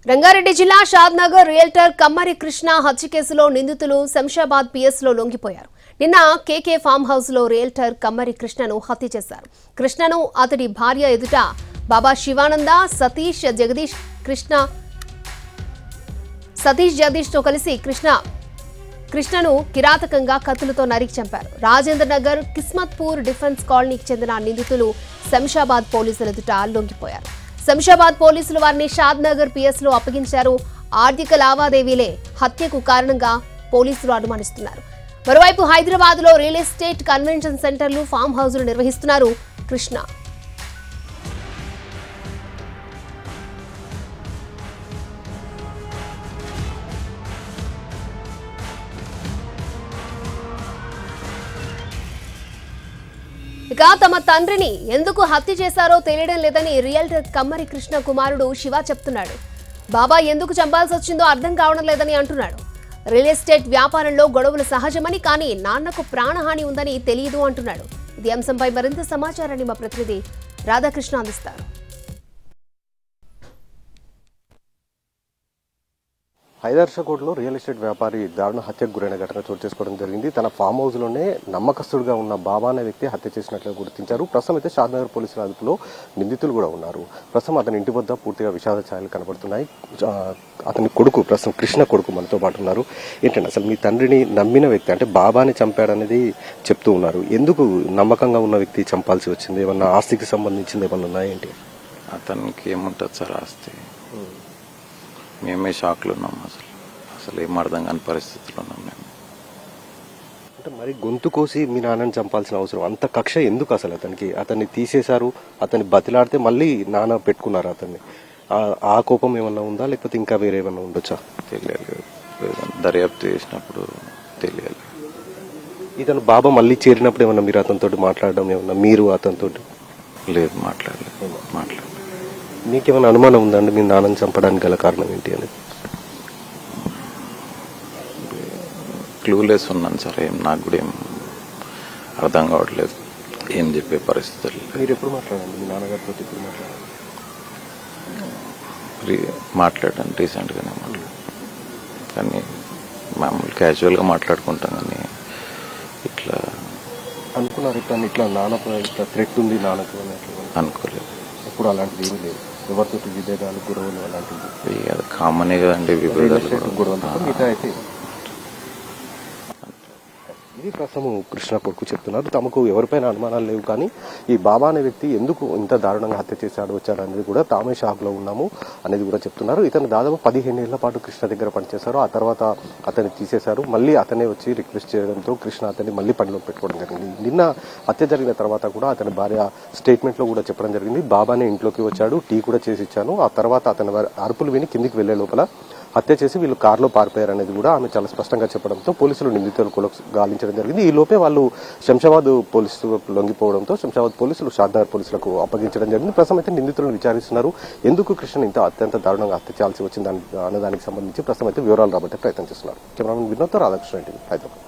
రంగారెడ్డి జిల్లా షాద్నగర్ రియల్టర్ కమ్మరి కృష్ణ హత్య కేసులో నిందితులు శంషాబాద్ పిఎస్లో లొంగిపోయారు. నిన్న కేకే ఫామ్ హౌస్ లో రియల్టర్ కమ్మరి కృష్ణను హత్య చేశారు. కృష్ణను అతడి భార్య ఎదుట బాబా శివానంద, సతీష్ జగదీష్ తో కలిసి కృష్ణను కిరాతకంగా కత్తులతో నరికి చంపారు. రాజేంద్ర నగర్ కిస్మత్పూర్ డిఫెన్స్ కాలనీకి చెందిన నిందితులు శంషాబాద్ పోలీసుల ఎదుట లొంగిపోయారు. శంషాబాద్ పోలీసులు వారిని షాద్నగర్ పిఎస్ లో అప్పగించారు. ఆర్థిక లావాదేవీలే హత్యకు కారణంగా పోలీసులు అనుమానిస్తున్నారు. మరోవైపు హైదరాబాద్ లో రియల్ ఎస్టేట్ కన్వెన్షన్ సెంటర్లు, ఫామ్ హౌస్లు నిర్వహిస్తున్నారు కృష్ణ. ఇక తమ తండ్రిని ఎందుకు హత్య చేశారో తెలియడం లేదని రియల్టర్ కమ్మరి కృష్ణ కుమారుడు శివ చెప్తున్నాడు. బాబా ఎందుకు చంపాల్సి వచ్చిందో అర్థం కావడం లేదని అంటున్నాడు. రియల్ ఎస్టేట్ వ్యాపారంలో గొడవలు సహజమని, కానీ నాన్నకు ప్రాణహాని ఉందని తెలియదు అంటున్నాడు. ఇది అంశంపై మరింత సమాచారాన్ని మా ప్రతినిధి రాధాకృష్ణ అందిస్తారు. హైదర్షకోటలో రియల్ ఎస్టేట్ వ్యాపారి దారుణ హత్యకు గురైన ఘటన చోటు చేసుకోవడం జరిగింది. తన ఫామ్ హౌస్ లోనే నమ్మకస్తుడుగా ఉన్న బాబా అనే వ్యక్తి హత్య చేసినట్లు గుర్తించారు. ప్రస్తుతం అయితే షాద్నగర్ పోలీసుల అదుపులో నిందితులు కూడా ఉన్నారు. ప్రస్తుతం అతని ఇంటి వద్ద పూర్తిగా విషాద ఛాయలు కనబడుతున్నాయి. అతని కొడుకు, ప్రస్తుతం కృష్ణ కొడుకు మనతో పాటు ఉన్నారు. ఏంటంటే అసలు మీ తండ్రిని నమ్మిన వ్యక్తి, అంటే బాబాని చంపాడనేది చెప్తూ ఉన్నారు. ఎందుకు నమ్మకంగా ఉన్న వ్యక్తి చంపాల్సి వచ్చింది? ఏమన్నా ఆస్తికి సంబంధించింది ఏమన్నా ఉన్నాయేంటి? అతనికి ఏముంటుంది సార్ ఆస్తి? మేమే షాక్లో ఉన్నాం. అసలు ఏం అర్థం కాని పరిస్థితుల్లో ఉన్నాం మేము. అంటే మరి గొంతు కోసి మీ నాన్నని చంపాల్సిన అవసరం, అంత కక్ష ఎందుకు అసలు అతనికి? అతన్ని తీసేశారు, అతన్ని బతిలాడితే మళ్ళీ నాన్న పెట్టుకున్నారు అతన్ని. ఆ కోపం ఏమన్నా ఉందా, లేకపోతే ఇంకా వేరే ఏమన్నా ఉండొచ్చా? తెలియాలి, దర్యాప్తు చేసినప్పుడు తెలియాలి. ఇతను బాబా మళ్ళీ చేరినప్పుడు ఏమన్నా మీరు అతనితో మాట్లాడడం, ఏమన్నా మీరు అతనితో? లేదు, మాట్లాడలేదు. మీకేమైనా అనుమానం ఉందండి మీ నాన్నని చంపడానికి గల కారణం ఏంటి అని? క్లూలెస్ ఉన్నాను సార్. నాకు కూడా ఏం అర్థం కావట్లేదు, ఏం చెప్పే పరిస్థితులు. మీరు ఎప్పుడు మాట్లాడండి మీ నాన్నగారితో? ఎప్పుడు మాట్లాడాను, రీసెంట్గానే మాట్లాడాను. కానీ మామూలు క్యాజువల్గా మాట్లాడుకుంటాం, కానీ ఇట్లా అనుకున్నారు ఇట్లా నాన్నకు ఇట్లా థ్రెట్ ఉంది నాన్నకు అనుకోలేదు. ఎప్పుడు అలాంటిది ఏమీ లేదు. ఎవరితో విభేదాలు, గొడవలు అలాంటివి కామనే కదండి, విభేదాలు గొడవలు. మిగతా అయితే ఇది ప్రస్తుతం కృష్ణ కొడుకు చెప్తున్నారు. తమకు ఎవరిపైన అనుమానాలు లేవు, కానీ ఈ బాబా అనే వ్యక్తి ఎందుకు ఇంత దారుణంగా హత్య వచ్చాడు అనేది కూడా తామే షాక్ లో ఉన్నాము అనేది కూడా చెప్తున్నారు. ఇతను దాదాపు 15 ఏళ్ల పాటు కృష్ణ దగ్గర పనిచేశారు. ఆ తర్వాత అతన్ని తీసేశారు. మళ్ళీ అతనే వచ్చి రిక్వెస్ట్ చేయడంతో కృష్ణ అతన్ని మళ్ళీ పనిలో పెట్టుకోవడం జరిగింది. నిన్న హత్య జరిగిన తర్వాత కూడా అతని భార్య స్టేట్మెంట్ లో కూడా చెప్పడం జరిగింది, బాబానే ఇంట్లోకి వచ్చాడు, టీ కూడా చేసి ఇచ్చాను, ఆ తర్వాత అతని అరుపులు విని కిందికి వెళ్లే లోపల హత్య చేసి వీళ్ళు కారులో పారిపోయారు అనేది కూడా ఆమె చాలా స్పష్టంగా చెప్పడంతో పోలీసులు నిందితులు కూడా గాలించడం జరిగింది. ఈ లోపే వాళ్ళు శంషాబాద్ పోలీసులకు లొంగిపోవడంతో శంషాబాద్ పోలీసులు షాద్నగర్ పోలీసులకు అప్పగించడం జరిగింది. ప్రస్తుతం అయితే నిందితులను విచారిస్తున్నారు. ఎందుకు కృష్ణ ఇంత అత్యంత దారుణంగా హత్య చేయాల్సి వచ్చింది అన్నదానికి సంబంధించి ప్రస్తుతం అయితే వివరాలు రాబట్టే ప్రయత్నం చేస్తున్నారు. కెమెరామెన్ వినోద్తో రాధాకృష్ణ, హైదరాబాద్.